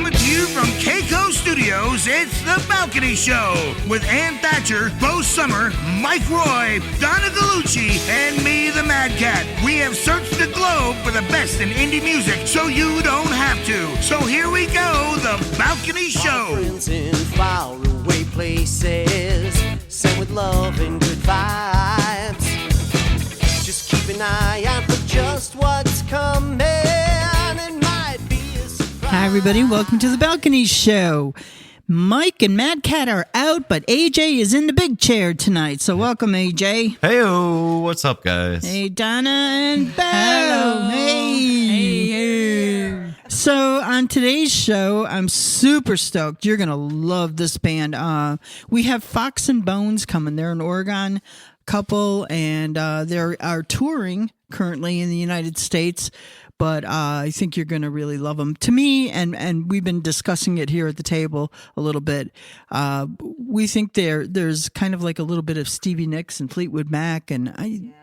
Coming to you from Keiko Studios, it's The Balcony Show with Ann Thatcher, Bo Summer, Mike Roy, Donna Gallucci, and me, the Mad Cat. We have searched the globe for the best in indie music so you don't have to. So here we go, The Balcony Show. Friends in faraway places, sent with love and good vibes. Just keep an eye out for just what's coming. It might be a surprise. Hi, everybody. Welcome to The Balcony Show. Mike and Mad Cat are out, but AJ is in the big chair tonight. So welcome, AJ. Heyo, what's up, guys? Hey, Donna and Bo. Hello. Hey. So on today's show, I'm super stoked. You're going to love this band. We have Fox and Bones coming. They're an Oregon couple, and they are touring currently in the United States. But I think you're going to really love them. To me, and we've been discussing it here at the table a little bit, we think there's kind of like a little bit of Stevie Nicks and Fleetwood Mac, and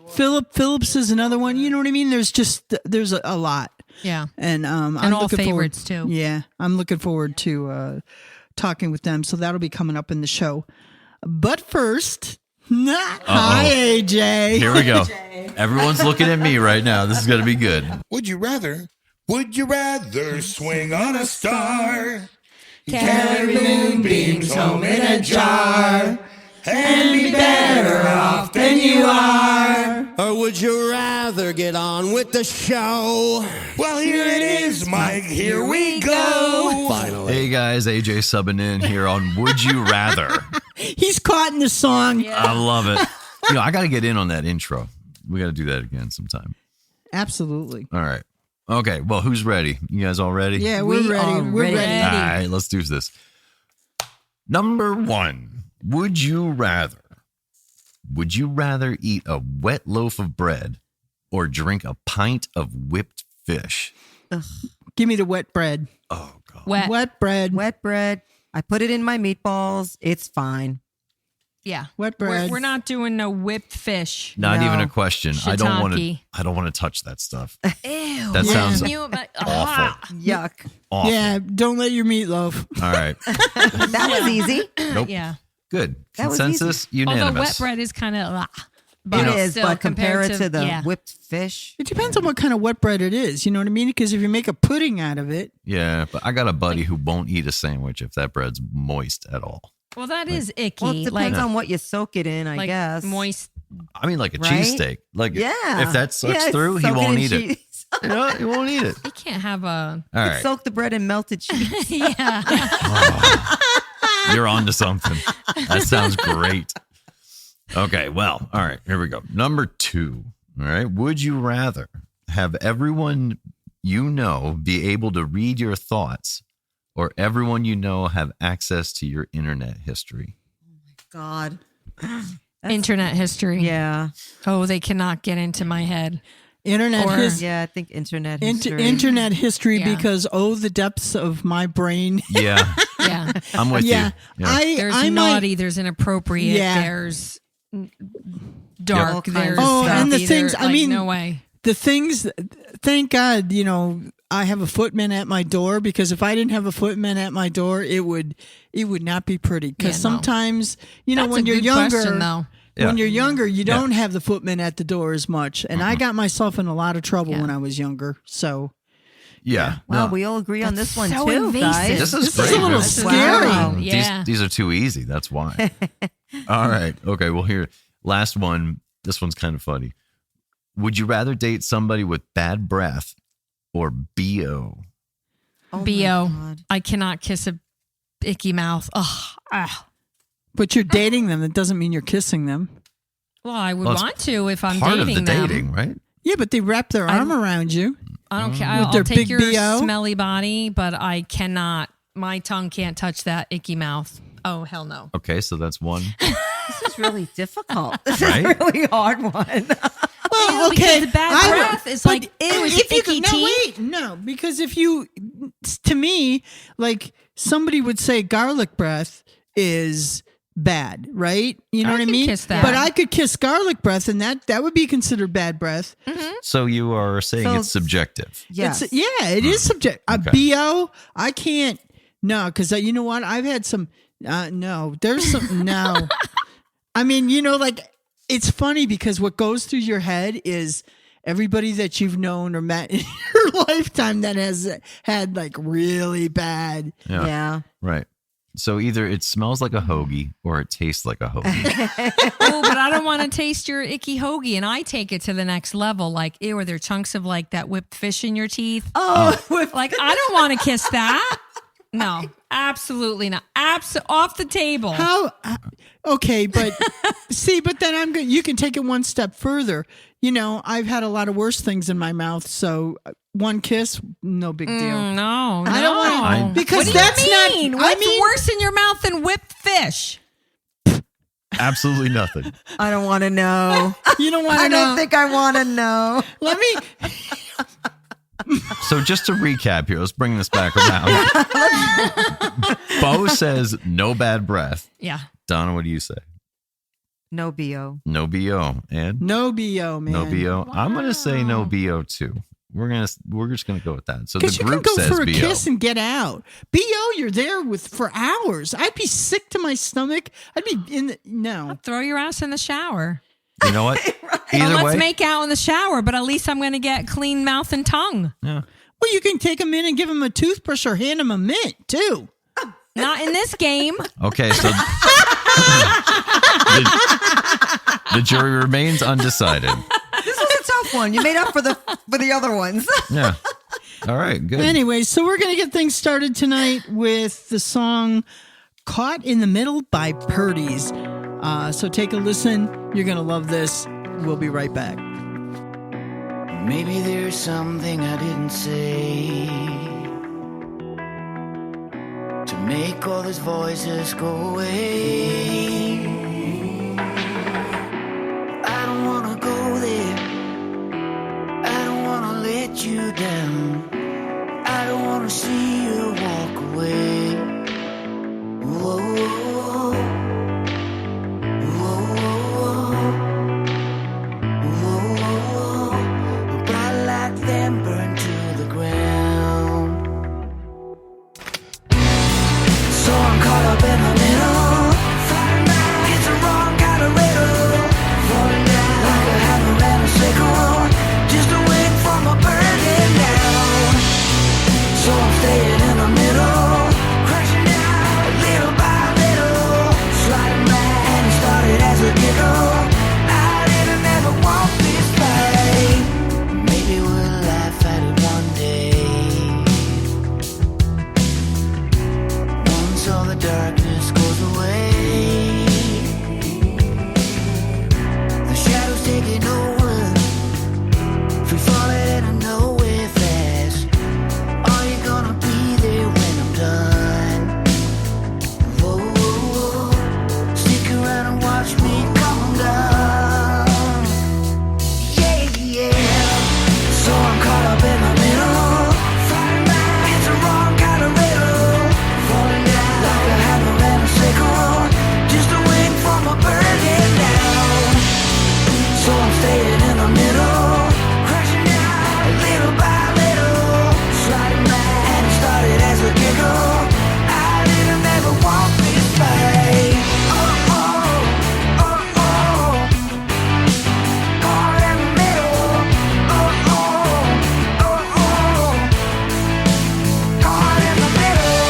Philip Phillips is another one. You know what I mean? There's a lot. Yeah. And I'm all looking favorites, forward, too. Yeah. I'm looking forward to talking with them. So that'll be coming up in the show. But first... Hi, AJ. Here we go. Everyone's looking at me right now. This is going to be good. Would you rather swing on a star, carry moonbeams home in a jar, and be better off than you are? Or would you rather get on with the show? Well, here it is, Mike. Here we go. Finally. Hey, guys. AJ subbing in here on Would You Rather. He's caught in the song. Yeah. I love it. I got to get in on that intro. We got to do that again sometime. Absolutely. All right. Okay. Well, who's ready? You guys all ready? Yeah, we're ready. We're ready. All right. Let's do this. Number 1. Would you rather eat a wet loaf of bread or drink a pint of whipped fish? Ugh. Give me the wet bread. Oh, God. Wet bread. Wet bread. I put it in my meatballs. It's fine. Yeah. Wet bread. We're not doing no whipped fish. Not No. even a question. I don't want Shiitake. to touch that stuff. Ew. That sounds awful. Yuck. awful. Yeah, don't let your meatloaf. All right. That was easy. Nope. Yeah. Good. That was Consensus, Although unanimous. wet bread is kind of It is, still but compare it to the yeah. whipped fish. It depends on what kind of wet bread it is. You know what I mean? Because if you make a pudding out of it, Yeah, but I got a buddy who won't eat a sandwich if that bread's moist at all. Well, that is icky. Well, it depends on what you soak it in, I guess. moist. I mean, like a Right? cheesesteak. Like, Yeah. if that sucks Yeah, through, he soak won't in eat it. cheese. He won't eat it. You can't have a. All right. Soak the bread in melted cheese. Yeah. You're on to something. That sounds great. Okay, well, all right, here we go. Number 2. All right. Would you rather have everyone you know be able to read your thoughts or everyone you know have access to your internet history? God. Internet history. Yeah. Oh, they cannot get into my head. internet Or- history. Yeah, I think internet history. Internet history, Yeah. because the depths of my brain. Yeah, Yeah. I'm with Yeah, you. Yeah. There's I naughty, there's inappropriate, Yeah. there's dark, All kinds there's of Oh, and the stuff. things- I Like, mean- no way. the things. Thank God, I have a footman at my door, because if I didn't have a footman at my door, it would not be pretty. Because Yeah, no. sometimes, That's when a you're good younger, question, though. when Yeah. you're younger, you don't have the footman at the door as much. And I got myself in a lot of trouble Yeah. when I was younger. So Yeah. Wow, No. we all agree on this one so too, invasive. guys. This is this is a great. little This is- scary. Wow. Yeah. These are too easy. That's why. All right. Okay. Well, here, last one. This one's kind of funny. Would you rather date somebody with bad breath or BO? Oh my BO. God. I cannot kiss a icky mouth. Ugh. But you're dating them. That doesn't mean you're kissing them. Well, I would Well, it's want to if I'm Part dating of the them. dating, right? Yeah, but they wrap their arm around you. I don't care. With I'll their take big your BO? smelly body, but I cannot. My tongue can't touch that icky mouth. Oh, hell no. Okay. So that's one. This is really difficult. This Right? is a really hard one. Well, Ew, because okay. the bad I would- breath is but like, ew, it's if you icky could, no, teeth. wait, no, because to me, like somebody would say garlic breath is bad, right? You know I what I could mean? kiss that. But I could kiss garlic breath, and that would be considered bad breath. So you are saying So- it's subjective. Yes. It is subject. A Okay. BO, I can't. No, because you know what? I've had some. No, there's some. No, I mean, like it's funny because what goes through your head is everybody that you've known or met in your lifetime that has had like really bad. Yeah. Right. So either it smells like a hoagie or it tastes like a hoagie. Oh, but I don't want to taste your icky hoagie, and I take it to the next level. Like, ew, are there chunks of like that whipped fish in your teeth? Oh, Like, I don't want to kiss that. No, absolutely not. Off the table. how? Okay, but see, but then I'm good. You can take it one step further. I've had a lot of worse things in my mouth, so one kiss, no big deal. No, I don't want no. because What do that's you not. mean? I What's mean, worse in your mouth than whipped fish? Absolutely nothing. I don't want to know. you don't want I to know. don't think I want to know. Let me. So just to recap here, let's bring this back around. Bo says no bad breath. Yeah. Donna, what do you say? No BO. No BO. And No BO, man. no BO. I'm gonna say no BO too. We're just gonna go with that. So the Because you can group go says for a BO. kiss and get out. BO, you're there for hours. I'd be sick to my stomach. I'd be no. Throw your ass in the shower. You know what? Well, Either let's way, make out in the shower, but at least I'm going to get clean mouth and tongue. yeah. Well, you can take them in and give them a toothbrush or hand them a mint too. Not in this game. Okay, so the jury remains undecided. This was a tough one. You made up for the other ones. Yeah. All right. Good. Anyway, so we're gonna get things started tonight with the song "Caught in the Middle" by Purdy's. So take a listen. You're gonna love this. We'll be right back. Maybe there's something I didn't say to make all those voices go away. I don't wanna go there. I don't wanna let you down. I don't wanna see you walk away. Whoa, whoa, whoa, whoa, whoa. But I like them burned to the ground. So I'm caught up in the middle. It's a wrong kind of riddle. Falling down like a hammer and a sickle. Just a wait from a burning down. So I'm staying in the middle. Crashing down little by little. Sliding back and it started as a giggle. I didn't ever want this fight. Maybe we'll laugh at it one day. Once all the darkness goes away, the shadows taking over, free falling and nowhere fast. Are you gonna be there when I'm done? Whoa, whoa, whoa. Stick around and watch me come down. Yeah, yeah. So I'm caught up in the middle. It's a wrong kind of riddle. Falling down like a hammer and a sickle. Just a wing from a burning down. So I'm staying in the middle. Crashing down little by little. Sliding back and it started as a giggle. I didn't ever want this fight. Oh, oh, oh, oh. Caught in the middle. Oh, oh, oh, oh. Caught in the middle.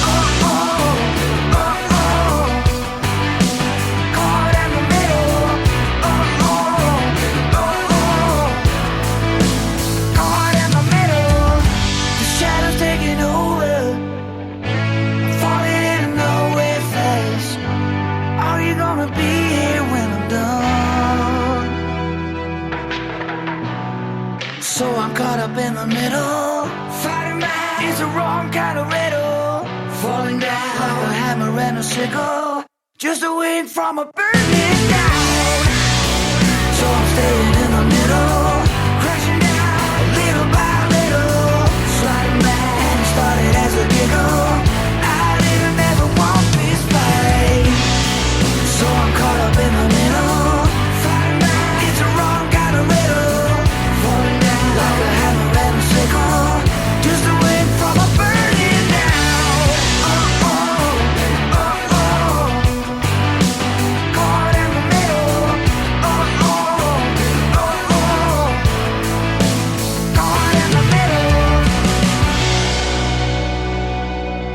Oh, oh, oh, oh. Caught in the middle. Oh, oh, oh, oh. Caught in the middle. The shadows taking over. Falling in nowhere fast. Are you gonna be here when I'm done? So I'm caught up in the middle. Fighting back is the wrong kind of riddle. Falling down like a hammer and a sickle. Just a wing from a burning down. So I'm staying in the middle. Crashing down little by little. Sliding back and it started as a giggle. I didn't ever want this fight.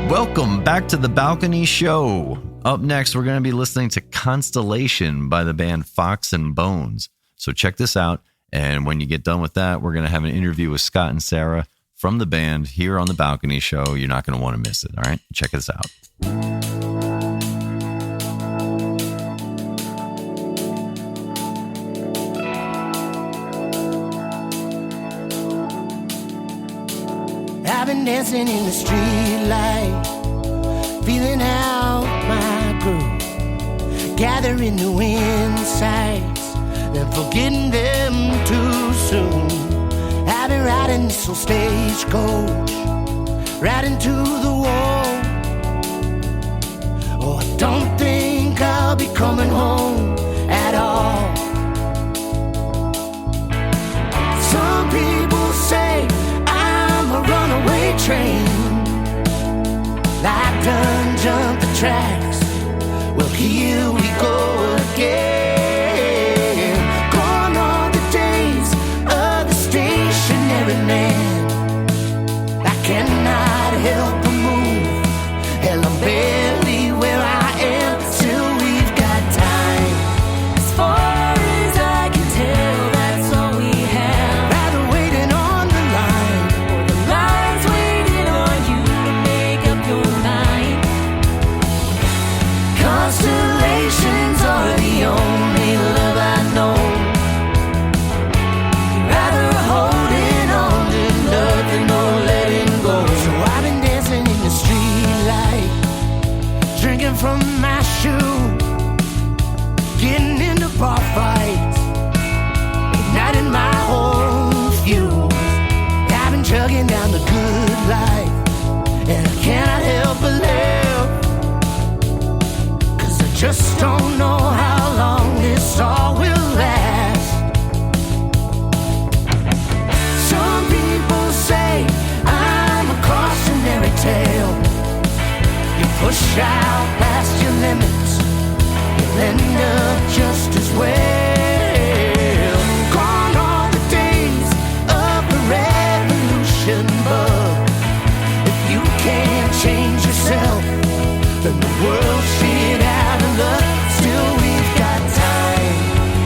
Welcome back to the Balcony Show. Up next, we're going to be listening to Constellation by the band Fox and Bones. So check this out. And when you get done with that, we're going to have an interview with Scott and Sarah from the band here on the Balcony Show. You're not going to want to miss it. All right, check this out. I've been dancing in the street light, feeling out my groove, gathering new insights, then forgetting them too soon. I've been riding this old stagecoach, riding to the wall. Oh, I don't think I'll be coming home at all. Some people say I'm a runaway train, like done jumped the tracks. Well, here we go again. Gone are the days of the stationary man. I cannot help but move. Hell, I'm barely where I am till we've got time. As far as I can tell, that's all we have. Rather waiting on the line, or the line's waiting on you to make up your mind. Constellations are the only love I know. Rather holding on to nothing or letting go. So I've been dancing in the street light, drinking from my shoe, getting into bar fights, igniting my whole fuse. I've been chugging down the good life, and I cannot help but laugh, 'cause I just don't know how long this all will last. Some people say I'm a cautionary tale. You push out past your limits, you'll end up just as well. Gone are the days of the revolution, but if you can't change yourself, then the world's shit out of luck. Still we've got time.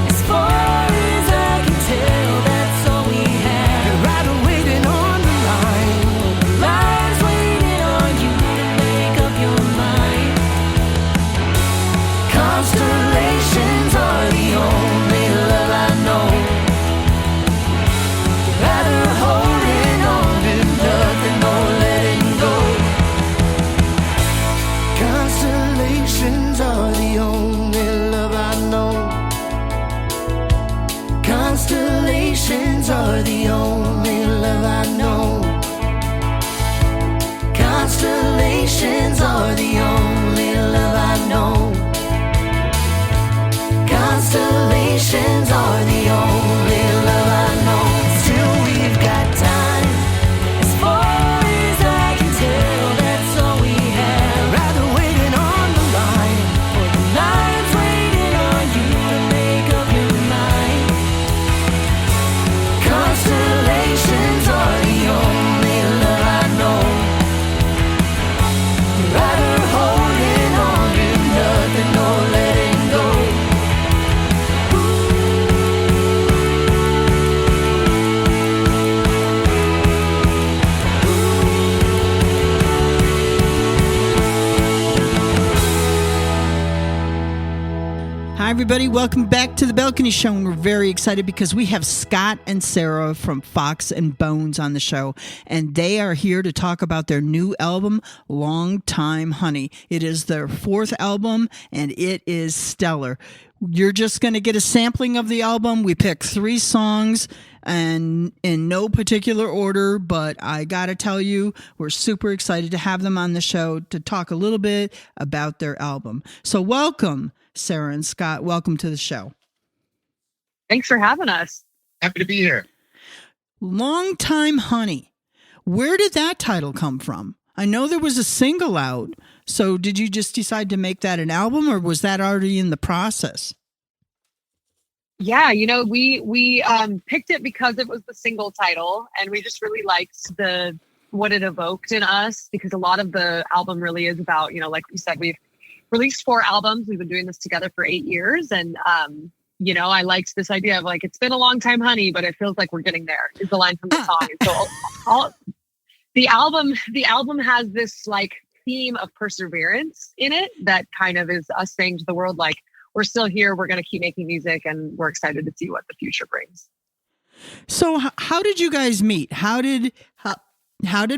As far as I can tell, that's all we have. You're rather waiting on the line, the line's waiting on you to make up your mind. Constellations are the only love I know. Rather holding on to nothing or letting go. Constellations are the only love I know. Constellations are the only love I know. Constellations are the only love I know. Constellations are the only love I know. Still we've got time. As far as I can tell, that's all we have. Rather waiting on the line, or the line's waiting on you to make up your mind. Constellations are the only love I know. Rather holding on to nothing or letting go. Hi, everybody. Welcome back to the Balcony Show. And we're very excited because we have Scott and Sarah from Fox and Bones on the show. And they are here to talk about their new album, Long Time Honey. It is their fourth album, and it is stellar. You're just going to get a sampling of the album. We picked 3 songs and in no particular order, but I got to tell you, we're super excited to have them on the show to talk a little bit about their album. So welcome, Sarah and Scott. Welcome to the show. Thanks for having us. Happy to be here. Long Time Honey. Where did that title come from? I know there was a single out. So did you just decide to make that an album, or was that already in the process? Yeah, you know, we picked it because it was the single title, and we just really liked the what it evoked in us, because a lot of the album really is about, like we said, we've released 4 albums. We've been doing this together for 8 years. And, I liked this idea of like, it's been a long time, honey, but it feels like we're getting there, is the line from the song. And so the album has this like theme of perseverance in it that kind of is us saying to the world, like, we're still here, we're going to keep making music, and we're excited to see what the future brings. So how did you guys meet? How did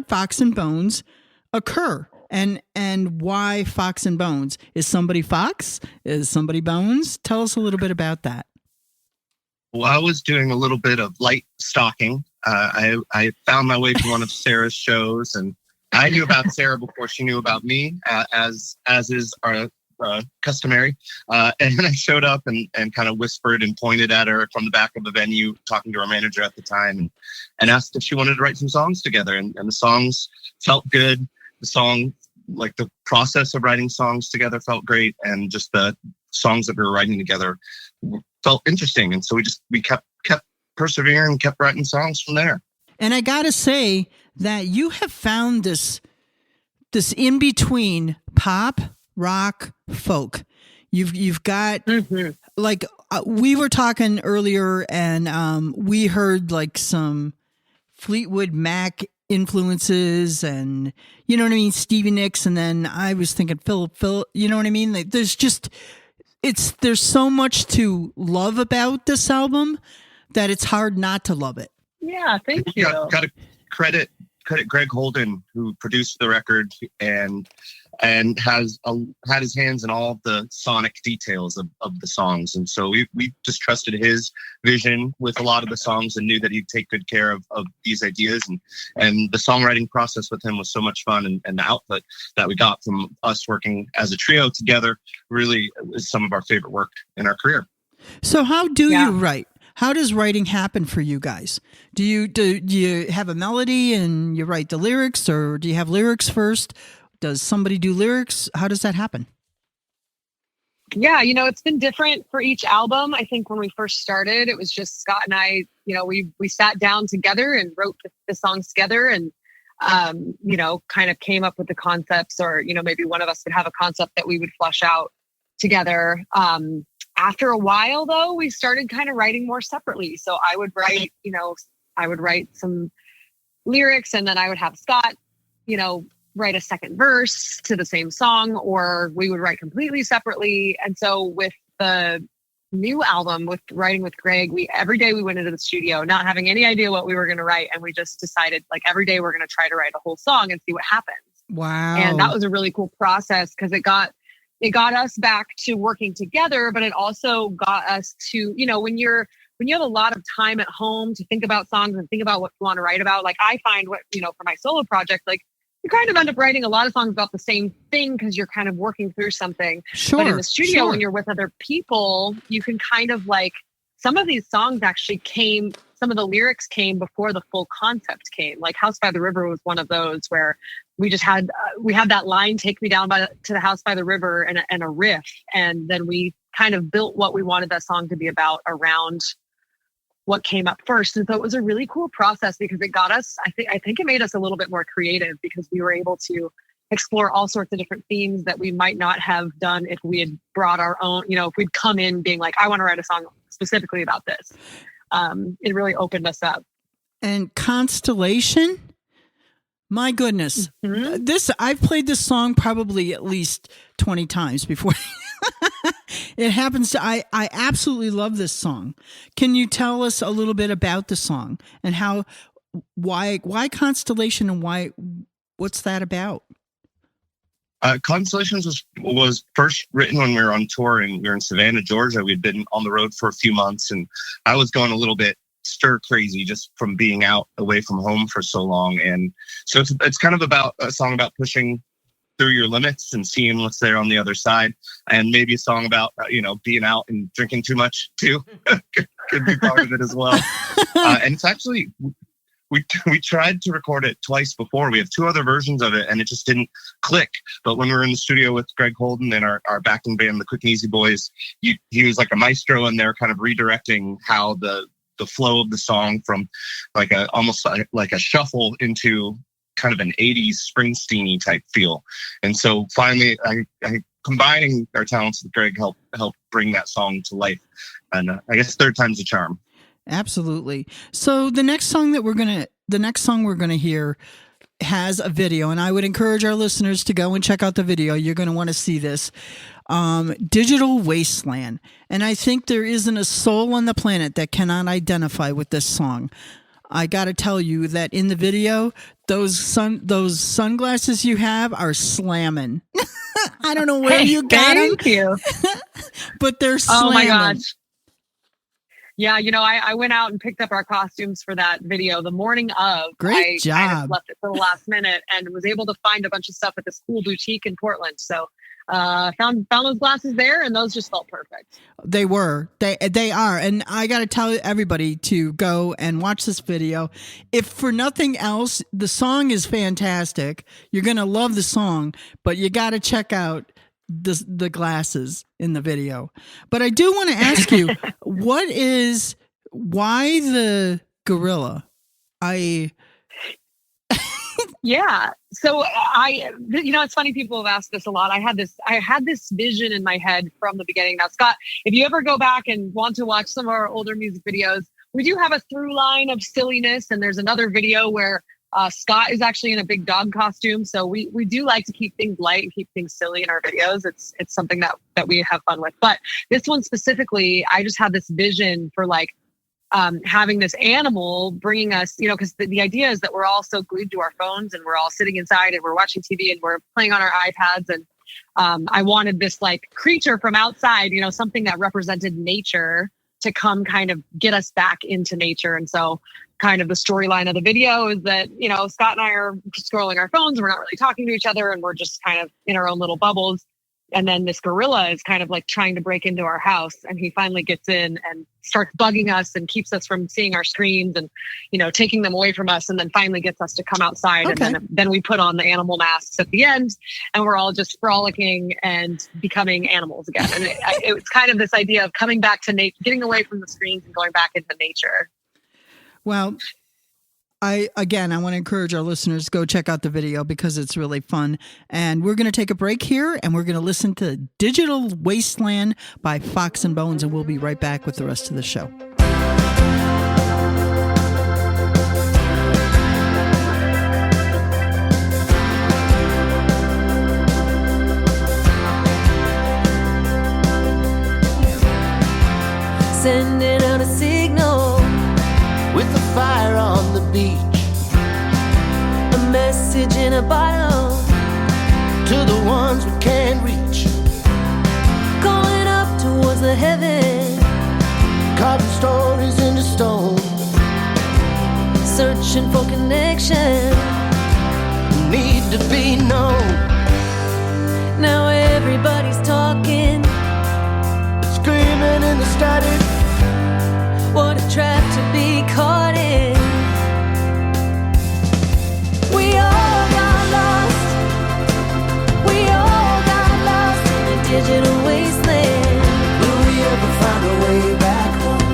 Fox and Bones occur? And why Fox and Bones? Is somebody Fox? Is somebody Bones? Tell us a little bit about that. Well, I was doing a little bit of light stalking. I found my way to one of Sarah's shows, and I knew about Sarah before she knew about me, as is our customary. And I showed up and kind of whispered and pointed at her from the back of the venue, talking to our manager at the time, and asked if she wanted to write some songs together. And the songs felt good. The song, like the process of writing songs together, felt great, and just the songs that we were writing together felt interesting. And so we kept persevering, kept writing songs from there. And I gotta say that you have found this in between pop, rock, folk. You've got like we were talking earlier, and we heard like some Fleetwood Mac influences, and you know what I mean, Stevie Nicks, and then I was thinking Phil, you know what I mean? Like, there's so much to love about this album that it's hard not to love it. Yeah, thank you. Got to credit Greg Holden, who produced the record and has had his hands in all the sonic details of the songs. And so we just trusted his vision with a lot of the songs and knew that he'd take good care of these ideas. And the songwriting process with him was so much fun. And the output that we got from us working as a trio together really is some of our favorite work in our career. So how do you write? How does writing happen for you guys? Do you have a melody and you write the lyrics, or do you have lyrics first? Does somebody do lyrics? How does that happen? Yeah, it's been different for each album. I think when we first started, it was just Scott and I, we sat down together and wrote the songs together, and, kind of came up with the concepts, or, maybe one of us would have a concept that we would flesh out together. After a while, though, we started kind of writing more separately. So I would write, some lyrics, and then I would have Scott, write a second verse to the same song, or we would write completely separately. And so with the new album, with writing with Greg, every day we went into the studio not having any idea what we were going to write. And we just decided, like, every day we're going to try to write a whole song and see what happens. Wow. And that was a really cool process, because it got us back to working together, but it also got us to, when you have a lot of time at home to think about songs and think about what you want to write about. Like, I find for my solo project, like, you kind of end up writing a lot of songs about the same thing because you're kind of working through something. Sure. But in the studio, when you're with other people, you can kind of like, some of these songs actually some of the lyrics came before the full concept came. Like House by the River was one of those where we just had, we had that line, take me down to the house by the river, and a riff. And then we kind of built what we wanted that song to be about around what came up first. And so it was a really cool process, because it got us, I think it made us a little bit more creative, because we were able to explore all sorts of different themes that we might not have done if we had brought our own, if we'd come in being like, I want to write a song specifically about this. It really opened us up. And Constellation, my goodness, I've played this song probably at least 20 times before. It happens. I absolutely love this song. Can you tell us a little bit about the song and why Constellation, and what's that about? Constellations was first written when we were on tour, and we were in Savannah, Georgia. We'd been on the road for a few months, and I was going a little bit stir crazy just from being out away from home for so long. And so it's kind of about a song about pushing through your limits and seeing what's there on the other side, and maybe a song about being out and drinking too much too. could be part of it as well. And it's actually, we tried to record it twice before. We have 2 other versions of it, and it just didn't click. But when we were in the studio with Greg Holden and our backing band, the Quick and Easy Boys, he was like a maestro, and they're kind of redirecting how the flow of the song from like almost like a shuffle into kind of an 80s Springsteen-y type feel. And so finally, I combining our talents with Greg helped bring that song to life. And I guess third time's a charm. Absolutely. So the next song we're gonna hear has a video, and I would encourage our listeners to go and check out the video. You're going to want to see this. Digital Wasteland. And I think there isn't a soul on the planet that cannot identify with this song. I got to tell you that in the video, those sunglasses you have are slamming. I don't know where you got them. Thank you. But they're slamming. Oh my gosh. Yeah, I went out and picked up our costumes for that video the morning of. Great job. I kind of left it for the last minute and was able to find a bunch of stuff at this cool boutique in Portland. So found those glasses there, and those just felt perfect. They were. They are. And I got to tell everybody to go and watch this video. If for nothing else, the song is fantastic. You're going to love the song, but you got to check out the glasses in the video. But I do want to ask you, why the gorilla? Yeah. So it's funny. People have asked this a lot. I had this vision in my head from the beginning. Now, Scott, if you ever go back and want to watch some of our older music videos, we do have a through line of silliness. And there's another video where Scott is actually in a big dog costume. So we do like to keep things light and keep things silly in our videos. It's something that we have fun with. But this one specifically, I just had this vision for having this animal bringing us, because the idea is that we're all so glued to our phones and we're all sitting inside and we're watching TV and we're playing on our iPads. And I wanted this creature from outside, something that represented nature to come kind of get us back into nature. And so kind of the storyline of the video is that, Scott and I are scrolling our phones. We're not really talking to each other and we're just kind of in our own little bubbles. And then this gorilla is kind of trying to break into our house. And he finally gets in and starts bugging us and keeps us from seeing our screens and, taking them away from us. And then finally gets us to come outside. Okay. And then we put on the animal masks at the end and we're all just frolicking and becoming animals again. And it was kind of this idea of coming back to nature, getting away from the screens and going back into nature. Well, I want to encourage our listeners to go check out the video because it's really fun. And we're going to take a break here and we're going to listen to Digital Wasteland by Fox and Bones, and we'll be right back with the rest of the show. Sending out a signal with the fire on the beach, a message in a bottle to the ones we can't reach, calling up towards the heaven, carving stories into stone, searching for connection, need to be known. Now everybody's talking, screaming in the static. What a trap to be caught in. We all got lost. We all got lost in a digital wasteland. Will we ever find a way back home?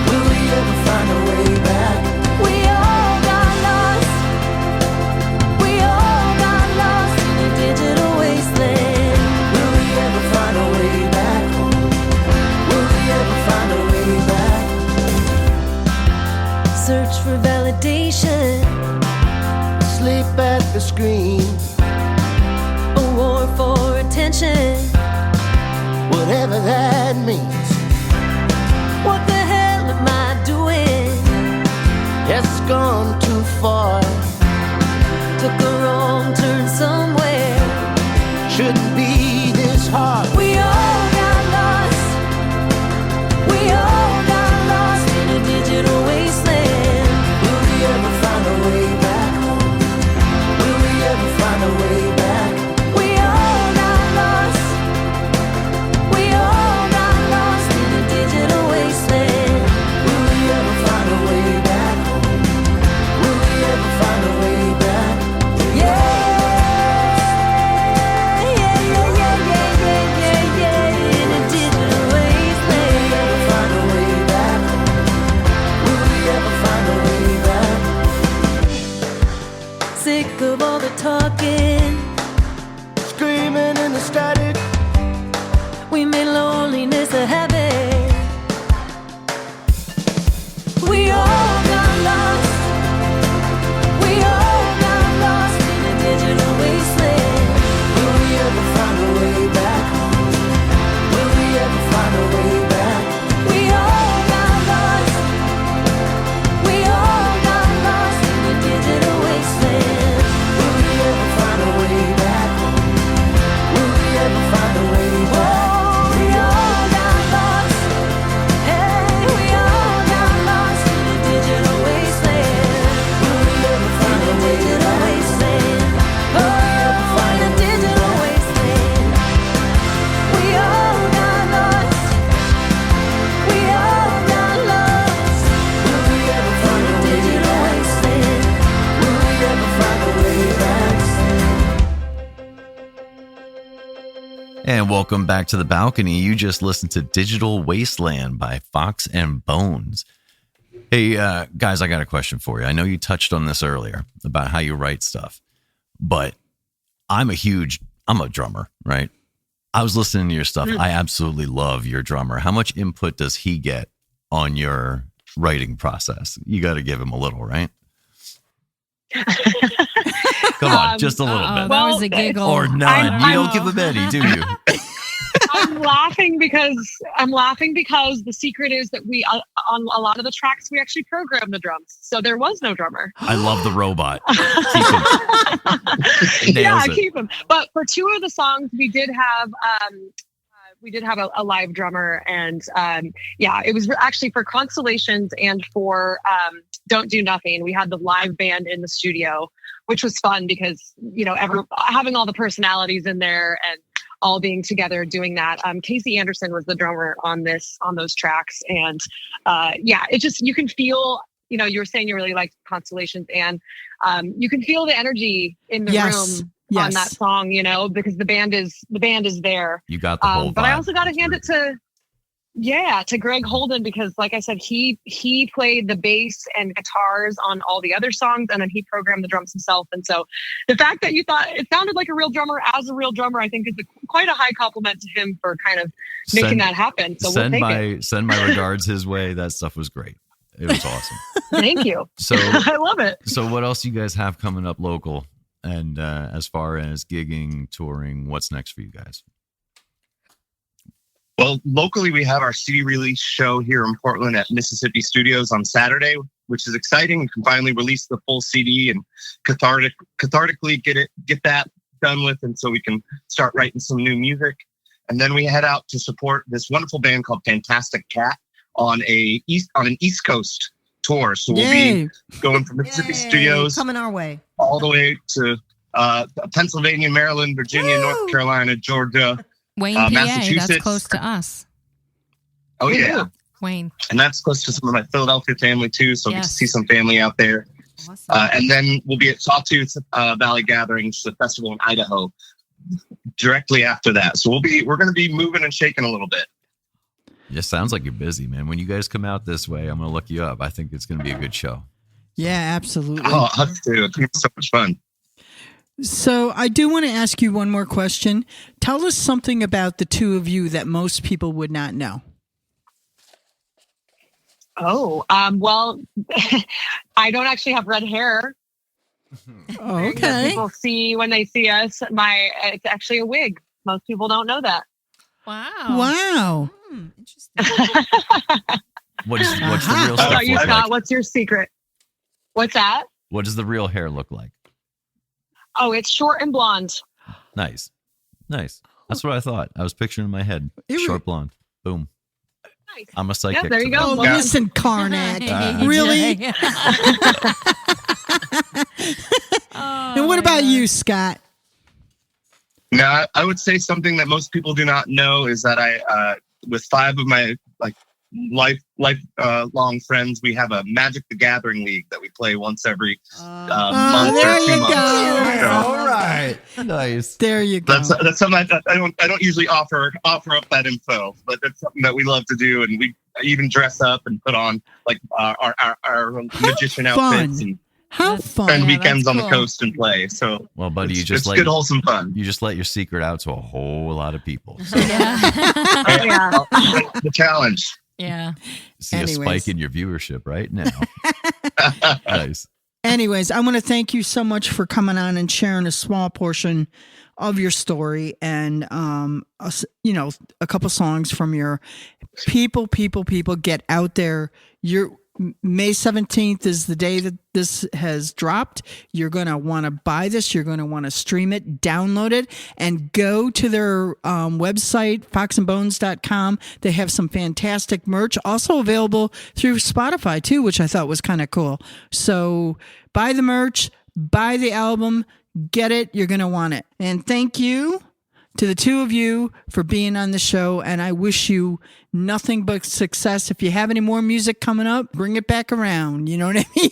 Will we ever find a way back? We all got lost. We all got lost in a digital wasteland. Will we ever find a way back home? Will we ever find a way back? Search for validation, sleep at the screen, a war for attention, whatever that means. What the hell am I doing? It's gone too far, took a wrong turn somewhere, shouldn't be this hard. We all got lost, we all got lost in a digital wasteland. Find a way back. We all got lost. We all got lost in a digital wasteland. Will we ever find a way back home? Will we ever find a way back? Yeah. And welcome back to the balcony. You just listened to Digital Wasteland by Fox and Bones. Hey, guys, I got a question for you. I know you touched on this earlier about how you write stuff, but I'm a drummer, right? I was listening to your stuff. I absolutely love your drummer. How much input does he get on your writing process? You got to give him a little, right? Come on, just a little bit. That was a giggle. Or none. You don't give him any, do you? I'm laughing because the secret is that we on a lot of the tracks we actually programmed the drums, so there was no drummer. I love the robot. Keep him. But for two of the songs, we did have a live drummer, and it was actually for Constellations and for Don't Do Nothing. We had the live band in the studio, which was fun because having all the personalities in there and all being together doing that. Casey Anderson was the drummer on those tracks. And it just, you can feel, you were saying you really liked Constellations, and you can feel the energy in the room on that song, because the band is there. You got the whole vibe. But I also got to hand it to Greg Holden, because like I said, he played the bass and guitars on all the other songs, and then he programmed the drums himself. And so the fact that you thought it sounded like a real drummer as a real drummer, I think is quite a high compliment to him for kind of making that happen. So we'll take it. Send my regards his way. That stuff was great. It was awesome. Thank you. So I love it. So what else you guys have coming up local? And as far as gigging, touring, what's next for you guys? Well, locally, we have our CD release show here in Portland at Mississippi Studios on Saturday, which is exciting. We can finally release the full CD and cathartically get that done with, and so we can start writing some new music. And then we head out to support this wonderful band called Fantastic Cat on an East Coast tour. So we'll be going from Mississippi Studios coming our way all the way to Pennsylvania, Maryland, Virginia, North Carolina, Georgia. Wayne, PA, Massachusetts. that's close to us. Oh, yeah. Wayne. And that's close to some of my Philadelphia family, too. So we can see some family out there. Awesome. And then we'll be at Sawtooth Valley Gatherings, the festival in Idaho, directly after that. So we're going to be moving and shaking a little bit. Yeah, sounds like you're busy, man. When you guys come out this way, I'm going to look you up. I think it's going to be a good show. Yeah, absolutely. Oh, us too. It's so much fun. So I do want to ask you one more question. Tell us something about the two of you that most people would not know. Oh, well, I don't actually have red hair. Oh, okay. People see when they see us. It's actually a wig. Most people don't know that. Wow. Interesting. What's the real stuff look like? What's your secret? What's that? What does the real hair look like? Oh, it's short and blonde. Nice. That's what I thought. I was picturing in my head. Short blonde. Boom. Nice. I'm a psychic. Yeah, there you go. Oh, listen, Karnak. Really? And what about you, Scott? Now, I would say something that most people do not know is that I, with 5 of my lifelong friends, we have a Magic the Gathering league that we play once every month there or 2 you months. go. So All right. Nice. There you go. that's something I don't usually offer up that info, but that's something that we love to do, and we even dress up and put on like our magician outfits and How fun. spend weekends on the cool. coast and play. So Well, buddy, it's good wholesome fun. You just let your secret out to a whole lot of people. So The challenge. Yeah. see Anyways. a spike in your viewership right now. Nice. Anyways, I want to thank you so much for coming on and sharing a small portion of your story and, a couple songs from your people. Get out there. May 17th is the day that this has dropped. You're going to want to buy this. You're going to want to stream it, download it, and go to their website, foxandbones.com. They have some fantastic merch, also available through Spotify too, which I thought was kind of cool. So buy the merch, buy the album, get it. You're going to want it. And thank you to the two of you for being on the show, and I wish you nothing but success. If you have any more music coming up, bring it back around. You know what I mean?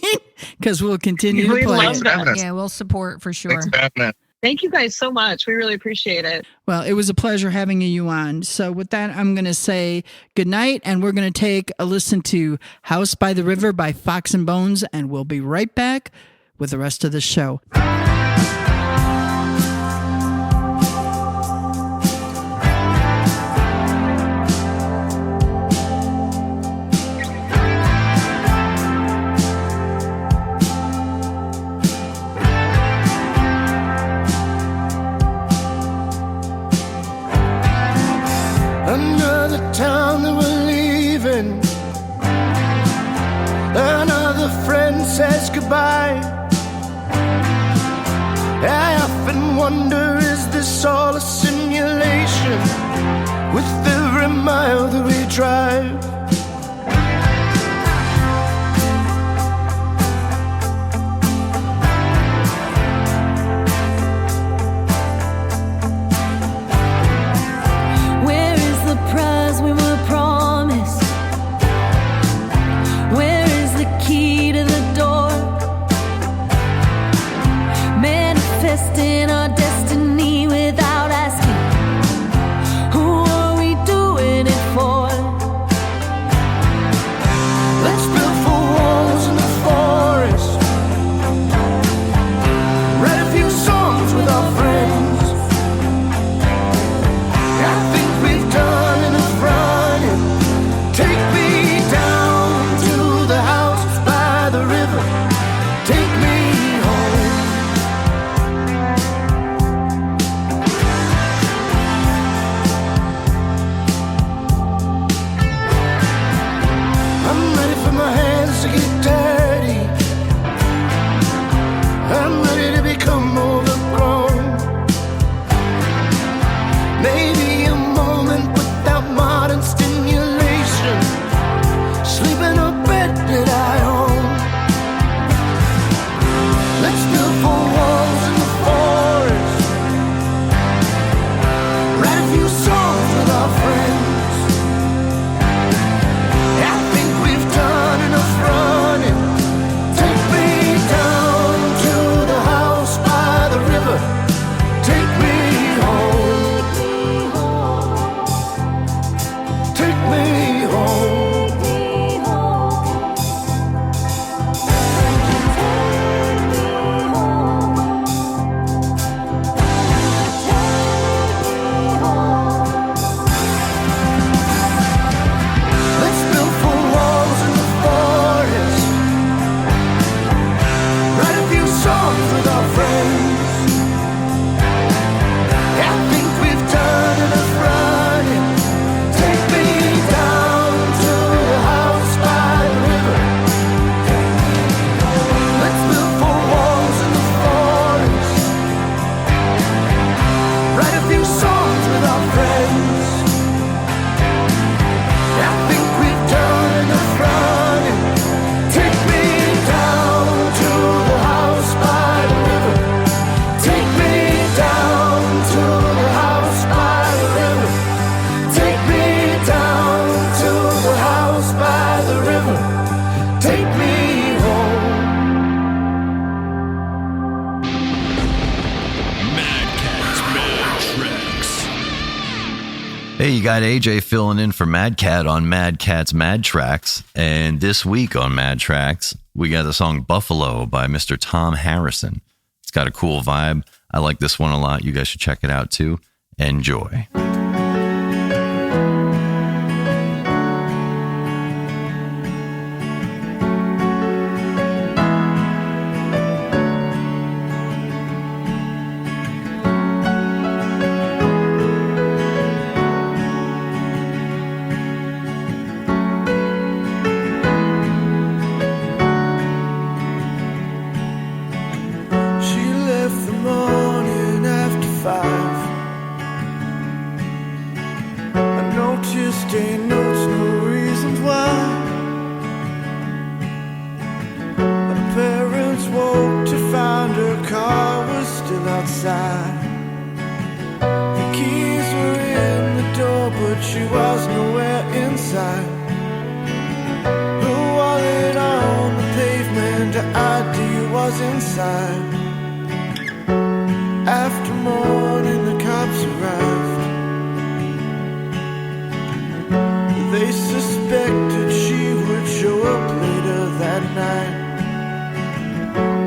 Because we'll continue to play love it. that. Yeah, we'll support for sure. Thanks for having us. Thank you guys so much. We really appreciate it. Well, it was a pleasure having you on. So with that, I'm going to say good night, and we're going to take a listen to House by the River by Fox and Bones, and we'll be right back with the rest of the show. Another town that we're leaving. Another friend says goodbye. I often wonder, is this all a simulation? With every mile that we drive, where is the prize we were promised? Where is the key to the door? Manifesting our destiny without asking, who are we doing it for? let's build four walls in the forest. Write a few songs with our friends. I think we've done enough running. Take me down to the house by the river. Take me home. I'm ready for my hands to get dirty. I'm ready to become overgrown. Maybe a moment without modern stimulation. Sleep in a bed that I own. Let's build four walls in the forest. Write a few songs with our friends. I think we've done enough running. Take me down to the house by the river. Take me home. Take me home. Let's build four walls in the forest. Write a few songs with our friends. I think we've done enough running. Take me down to the house by the river. Let's build four walls in the forest. Write a few songs with our friends. I think we've done enough running. Take me down to the house by the river. Take me down to the house by the river. Take me down to the house by the river. Take me home. Mad Catz Mad Tracks. Hey, you got AJ filling in for Mad Cat on Mad Catz Mad Tracks. And this week on Mad Tracks, we got the song Buffalo by Mr. Tom Harrison. It's got a cool vibe. I like this one a lot. You guys should check it out too. Enjoy. She left the morning after 5. I noticed ain't notes, no reasons why. Her parents woke to find her car was still outside. The keys were in the door, but she was nowhere inside. Her wallet on the pavement, her ID was inside. After the morning the cops arrived. They suspected she would show up later that night.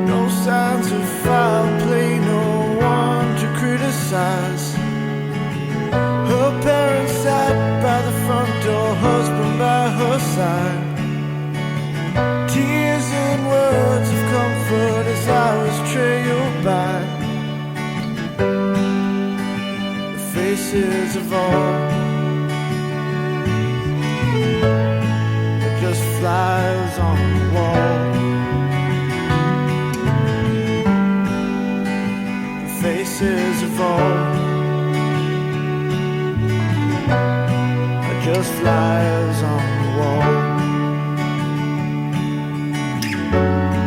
No signs of foul play, no one to criticize. Her parents sat by the front door, husband by her side. Tears and words of comfort as hours trail by. The faces of all are just flies on the wall. The faces of all are just flies on the wall.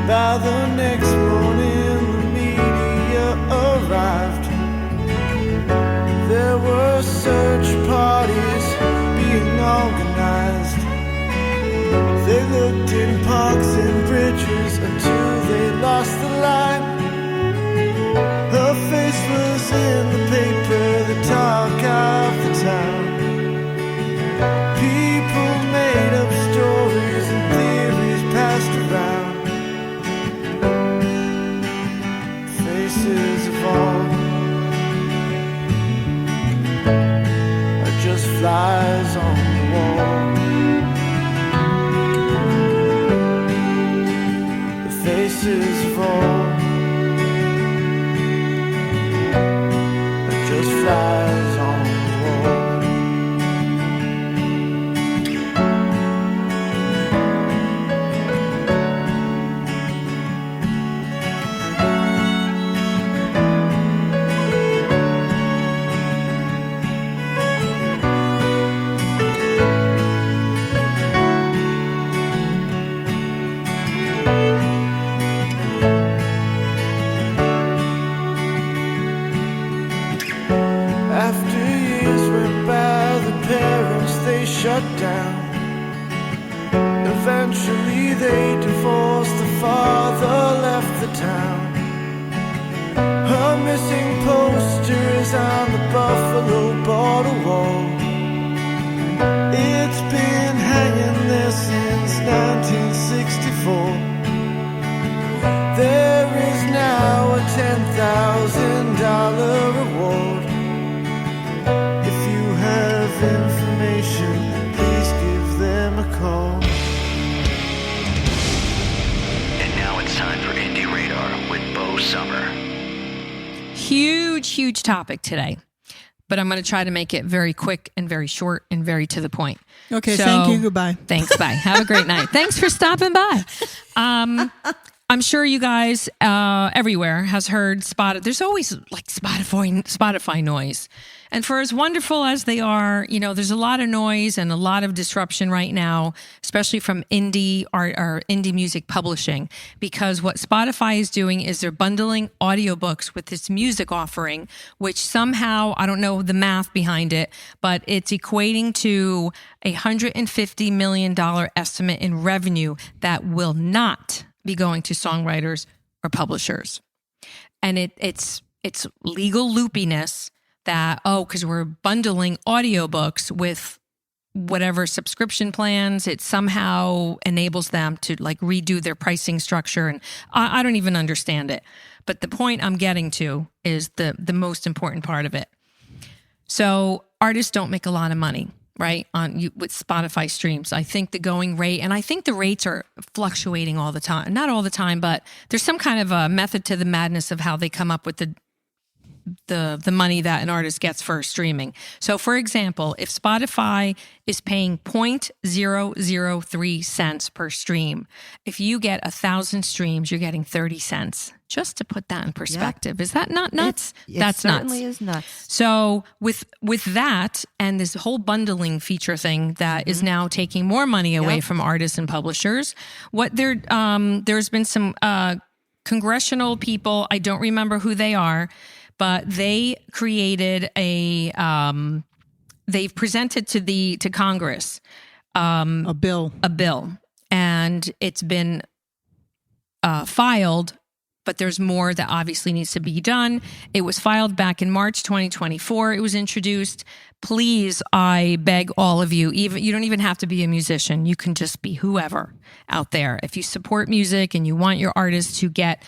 By the next morning, the media arrived. There were search parties being organized. They looked in parks and bridges until they lost the line. Her face was in the paper, the talk of the town. People made up stories and theories passed around. Faces of all are just flies on the wall. The faces of all are just flies on the wall. After years went by, the parents they shut down. Eventually they divorced, the father left the town. Her missing poster is on the Buffalo border wall. It's been hanging there since 1964. There is now a $10,000 reward. If you have information, please give them a call. And now it's time for Indie Radar with Bo Summer. Huge topic today, but I'm going to try to make it very quick and very short and very to the point. Okay, thank you. Goodbye. Thanks. Bye. Have a great night. Thanks for stopping by. I'm sure you guys everywhere has heard Spotify. There's always like Spotify noise. And for as wonderful as they are, you know, there's a lot of noise and a lot of disruption right now, especially from indie art or indie music publishing, because what Spotify is doing is they're bundling audiobooks with this music offering, which somehow, I don't know the math behind it, but it's equating to a $150 million estimate in revenue that will not be going to songwriters or publishers. And it's legal loopiness that, because we're bundling audiobooks with whatever subscription plans, it somehow enables them to like redo their pricing structure. And I don't even understand it. But the point I'm getting to is the most important part of it. So artists don't make a lot of money, right? With Spotify streams. I think the going rate, and I think the rates are fluctuating all the time. Not all the time, but there's some kind of a method to the madness of how they come up with the money that an artist gets for streaming. So for example, if Spotify is paying 0.003 cents per stream, if you get 1,000 streams, you're getting 30 cents. Just to put that in perspective. Yep. Is that not nuts? That's nuts. It certainly is nuts. So with that and this whole bundling feature thing that is now taking more money away from artists and publishers, there's been some congressional people, I don't remember who they are, but they created they've presented to Congress a bill, and it's been filed but there's more that obviously needs to be done. It was filed back in March 2024. It was introduced. Please, I beg all of you, even you don't even have to be a musician. You can just be whoever out there. If you support music and you want your artists to get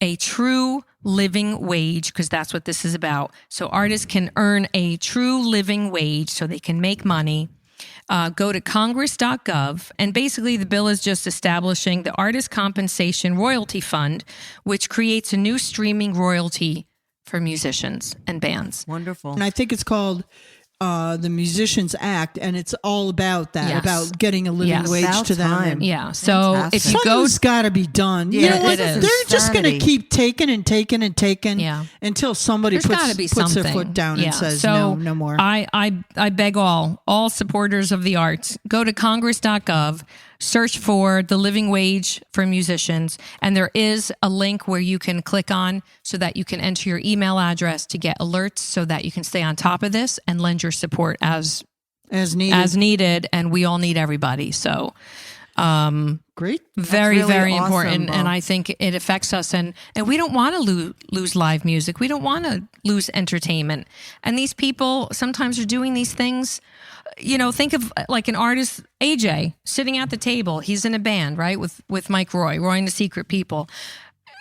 a true living wage, because that's what this is about. So artists can earn a true living wage so they can make money. Go to congress.gov, and basically the bill is just establishing the Artist Compensation Royalty Fund, which creates a new streaming royalty for musicians and bands. Wonderful. And I think it's called the Musicians Act, and it's all about that, Yes. about getting a living Yes. wage About to them. time. And Yeah. So if you go, something's got to be done. You Yeah, know what? it is. They're just going to Insanity. keep taking and taking and taking Yeah. until somebody there's got to be puts something. their foot down Yeah. and says, so no more. I beg all supporters of the arts, go to congress.gov, search for the living wage for musicians, and there is a link where you can click on so that you can enter your email address to get alerts so that you can stay on top of this and lend your support as needed, and we all need everybody. So Great. very, really very awesome, important. Bo. And I think it affects us. And we don't want to lose live music. We don't want to lose entertainment. And these people sometimes are doing these things. You know, think of like an artist, AJ, sitting at the table. He's in a band, right? With Mike Roy and the Secret People.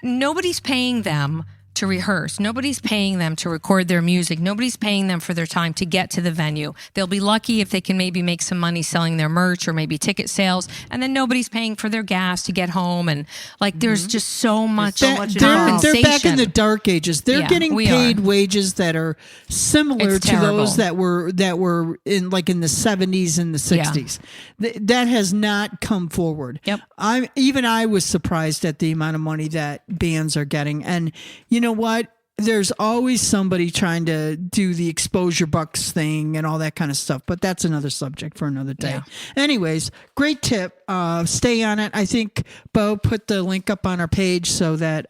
Nobody's paying them to rehearse. Nobody's paying them to record their music. Nobody's paying them for their time to get to the venue. They'll be lucky if they can maybe make some money selling their merch or maybe ticket sales. And then nobody's paying for their gas to get home. And like, there's just so much compensation. They're back in the dark ages. They're Yeah, getting we paid are. wages that are similar It's to terrible. those that were in like in the 70s and the 60s. That has not come forward. Yep. I was surprised at the amount of money that bands are getting. And you know what? There's always somebody trying to do the exposure bucks thing and all that kind of stuff, but that's another subject for another day. Yeah. Anyways, great tip. Stay on it. I think Bo put the link up on our page so that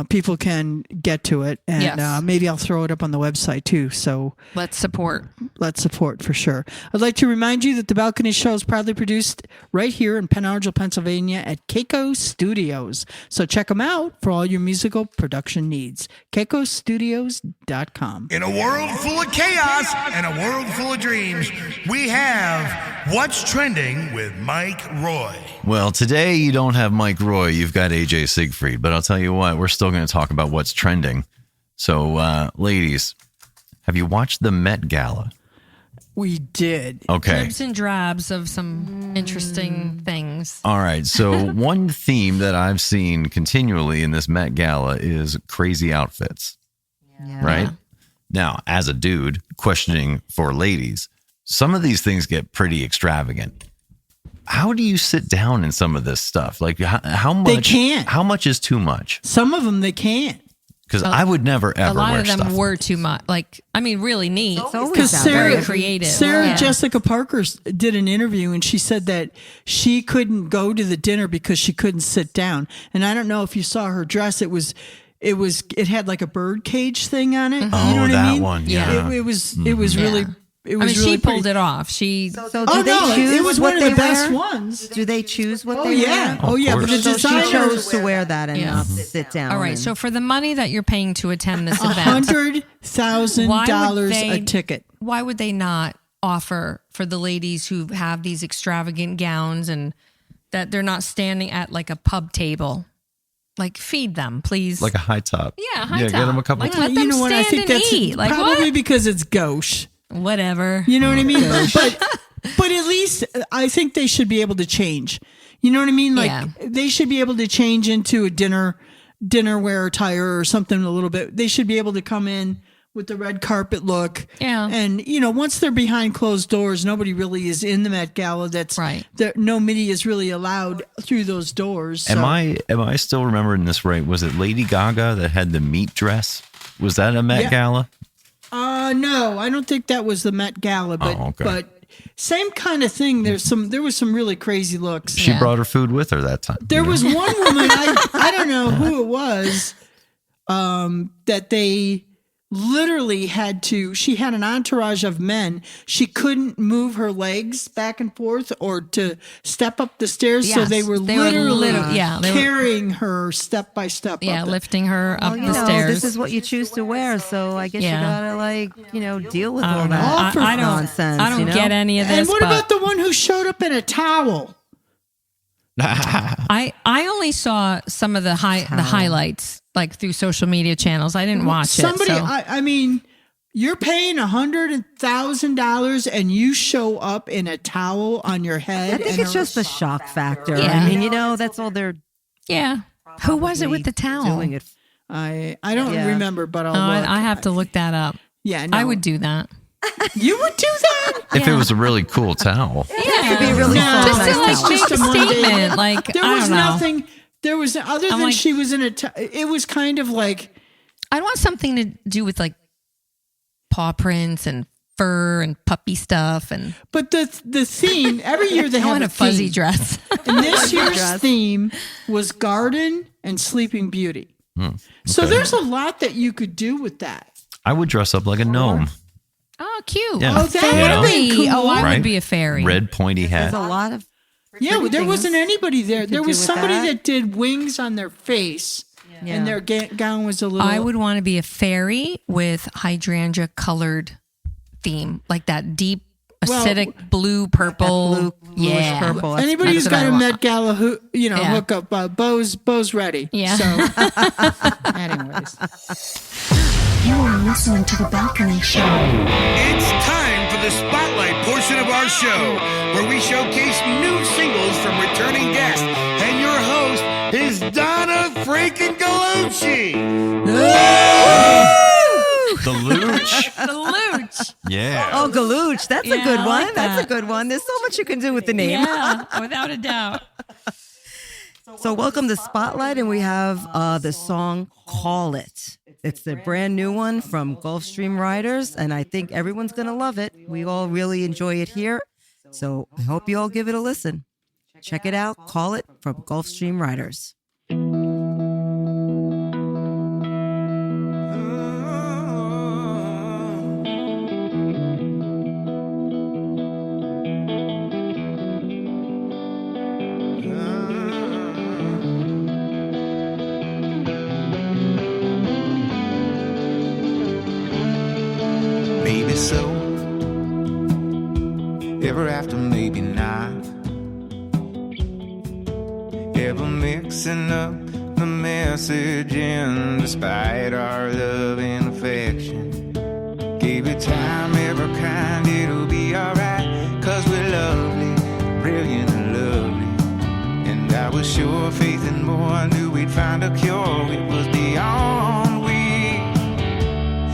people can get to it, and Yes. maybe I'll throw it up on the website too. So Let's support. let's support for sure. I'd like to remind you that the Balcony Show is proudly produced right here in Pen Argyl, Pennsylvania at Keiko Studios. So check them out for all your musical production needs. KeikoStudios.com. In a world full of chaos and a world full of dreams, we have What's Trending with Mike Roy. Well, today you don't have Mike Roy, you've got AJ Siegfried, but I'll tell you what, we're still going to talk about what's trending. So, ladies, have you watched the Met Gala? We did. Okay. Dribs and drabs of some interesting things. All right. So one theme that I've seen continually in this Met Gala is crazy outfits. Yeah. Right? Now, as a dude questioning for ladies, some of these things get pretty extravagant. How do you sit down in some of this stuff? Like how much? They can't. How much is too much? Some of them they can't. Because I would never ever A lot wear of them stuff. were too much. Like, I mean, really neat. Because Very creative. Sarah Yeah. Jessica Parker did an interview and she said that she couldn't go to the dinner because she couldn't sit down. And I don't know if you saw her dress. It had like a bird cage thing on it. Oh, You know what that I mean? one, yeah. It was really. It I was mean, really she pulled pretty. it off. She So do Oh they no! choose It was what one of they the best wear? ones. Do they choose what Oh they yeah! wear? Oh yeah! But the So she designer chose to wear that and Yeah. not sit down. all right. and- So for the money that you're paying to attend this event, $100,000 a ticket. Why would they not offer for the ladies who have these extravagant gowns and that they're not standing at like a pub table? Like feed them, please. Like a high top. Yeah, high Get them a top. couple. Like, let them You know what? I stand think and that's eat. Like, probably what? because it's gauche. Whatever. You know what I mean? But at least I think they should be able to change. You know what I mean? Like Yeah. they should be able to change into a dinner wear attire or something a little bit. They should be able to come in with the red carpet look. Yeah. And once they're behind closed doors, nobody really is in the Met Gala. That's Right. No media is really allowed through those doors. Am so- I still remembering this right? Was it Lady Gaga that had the meat dress? Was that a Met Yeah. Gala? No, I don't think that was the Met Gala, but okay. but same kind of thing. There was some really crazy looks. She brought her food with her that time. There was one woman, I don't know who it was, that they literally she had an entourage of men. She couldn't move her legs back and forth or to step up the stairs. So Yes, they were they were literally they were- carrying her step by step. Yeah, up it. lifting her up Well, the stairs. This is what you choose to wear, so I guess Yeah. you gotta deal with I all don't know. that I don't- nonsense. I don't get any of And this. what but about the one who showed up in a towel? I only saw some of the highlights like through social media channels. I didn't watch Somebody, it. So. I mean, you're paying $100,000 and you show up in a towel on your head. I think and it's just the shock factor. Yeah. I mean, that's all they're. Yeah. Who was it with the towel? Doing it. I don't Yeah. remember, but I'll Oh, look. I have to look that up. Yeah, no. I would do that. You would do that? If it was a really cool towel. Yeah, It'd be really No, fun. just to it's like make just a a Monday. statement. Like There I was don't know. nothing. There was other than like- she was in a. It was kind of like. I want something to do with like paw prints and fur and puppy stuff and. But the theme every year they I have want a fuzzy theme. dress. And this year's theme was garden and Sleeping Beauty. So okay. there's a lot that you could do with that. I would dress up like a gnome. Oh, cute. Yeah. Oh, that would have been cool. Oh, I Right? would be a fairy. Red pointy There's hat. a lot of. Yeah, well, there things wasn't anybody there. to There do was with somebody that. that did wings on their face, Yeah. and their gown was a little. I would want to be a fairy with hydrangea colored theme, like that deep Well, acidic blue purple. Blue, bluish yeah. purple. That's- Anybody who's that's what got I a want. Met Gala, Yeah. hookup, Bo's ready. Yeah. So, anyways, You are listening to The Balcony Show. It's time for the spotlight portion of our show, where we showcase new singles from returning guests. And your host is Donna freaking Gallucci. The Looch. The Looch. Yeah. Oh, Galooch. That's Yeah, a good I one. like That's a that. good one. There's so much you can do with the name. Yeah, without a doubt. So welcome to Spotlight, and we have the song Call It. It's the brand new one from Gulfstream Riders, and I think everyone's going to love it. We all really enjoy it here. So I hope you all give it a listen. Check it out. Call It from Gulfstream Riders. Maybe so, ever after, maybe not. Ever mixing up the messaging despite our love and affection. Gave it time, ever kind, it'll be alright. Cause we're lovely, brilliant and lovely. And I was sure faith and more, I knew we'd find a cure. It was beyond we.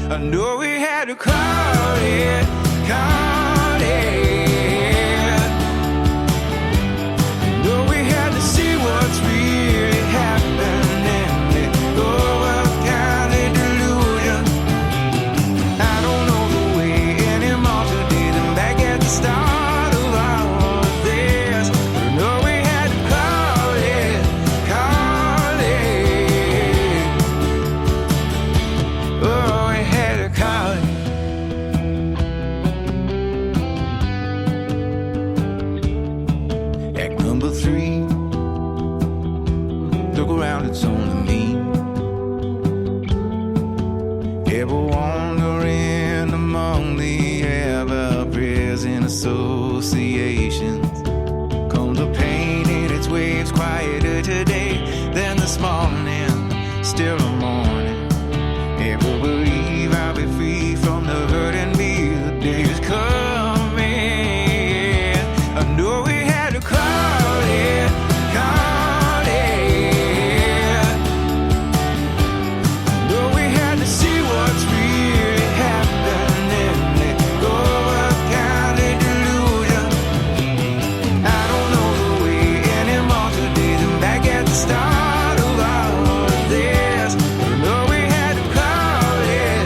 I knew we had to call it, call it. I knew we had to see what's really happening. Let go of kind of delusion. I don't know the way anymore today than back at the start of all of this. I know we had to call it, call it. Oh, we had to call it. Act number 3. Look around, it's only me. Ever wandering among the ever-present associations. Comes the pain in its waves, quieter today than this morning. Still a morning. Ever believe I'll be free from the hurt and me? The day is coming. I know we had to call it, call it. I know we had to see what's really happening. Let go of kind of delusion. I don't know the way anymore today than back at the start of all of this. I know we had to call it,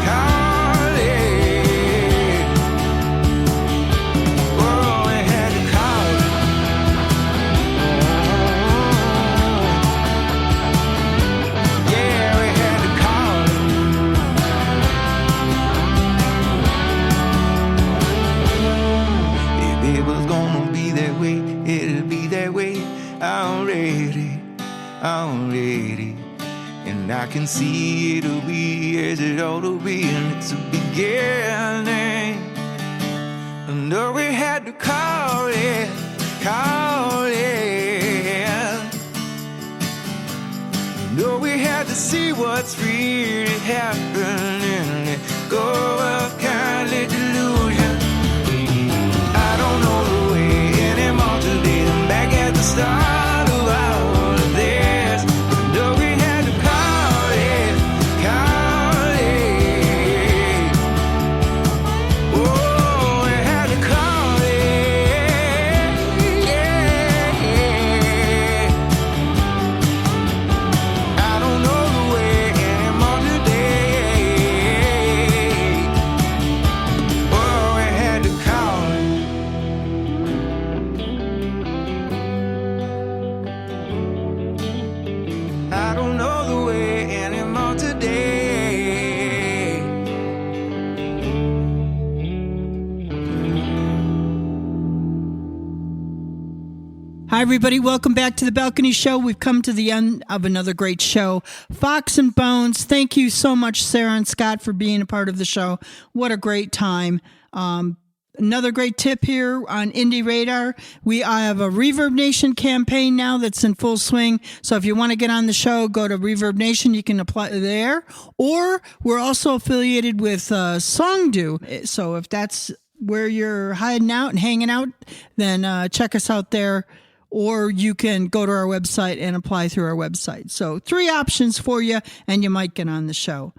call it. can see it'll be as it ought to be, and it's a beginning. And no, we had to call it. No, we had to see what's really happening. Let go of kindly delusion. I don't know the way anymore today. I'm back at the start of all of this. No, we had to call it. Oh, we had to call it. I don't know the way anymore today. Oh, we had to call it. I don't know the way anymore today. Hi, everybody. Welcome back to the Balcony Show. We've come to the end of another great show. Fox and Bones, thank you so much, Sarah and Scott, for being a part of the show. What a great time. Another great tip here on Indie Radar. We have a Reverb Nation campaign now that's in full swing. So if you want to get on the show, go to Reverb Nation. You can apply there. Or we're also affiliated with Songdo. So if that's where you're hiding out and hanging out, then check us out there. Or you can go to our website and apply through our website. So 3 options for you, and you might get on the show.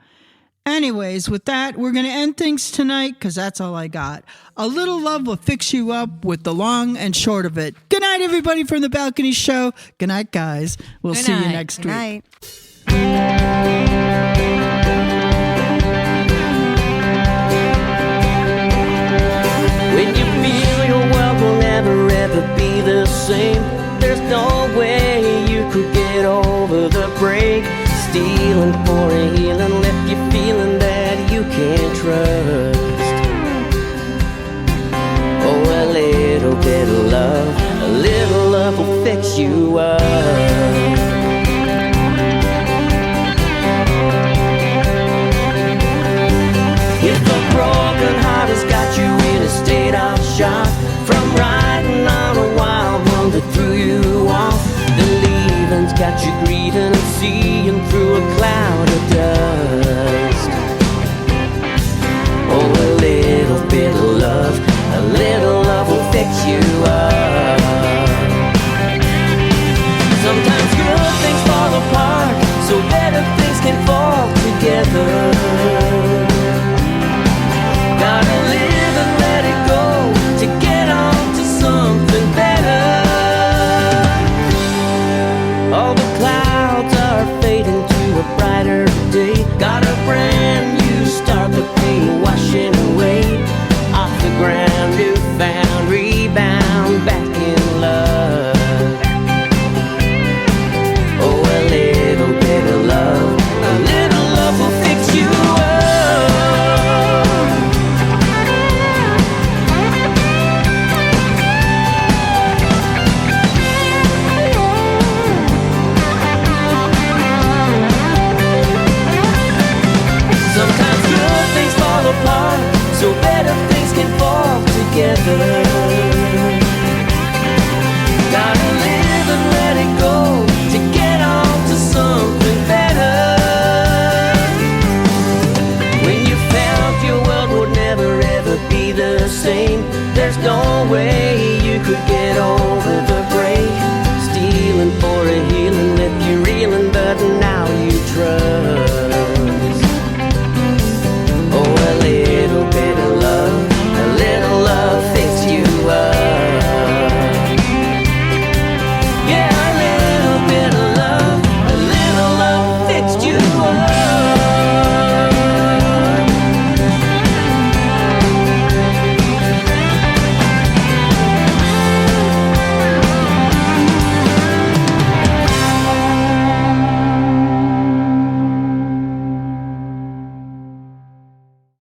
Anyways, with that, we're going to end things tonight because that's all I got. A little love will fix you up with the long and short of it. Good night, everybody, from the Balcony Show. Good night, guys. We'll see you next week. Night. When you feel your world will never ever be the same, there's no way you could get over the break. Stealing for a healing, left you feeling that you can't trust. Oh, a little bit of love will fix you up.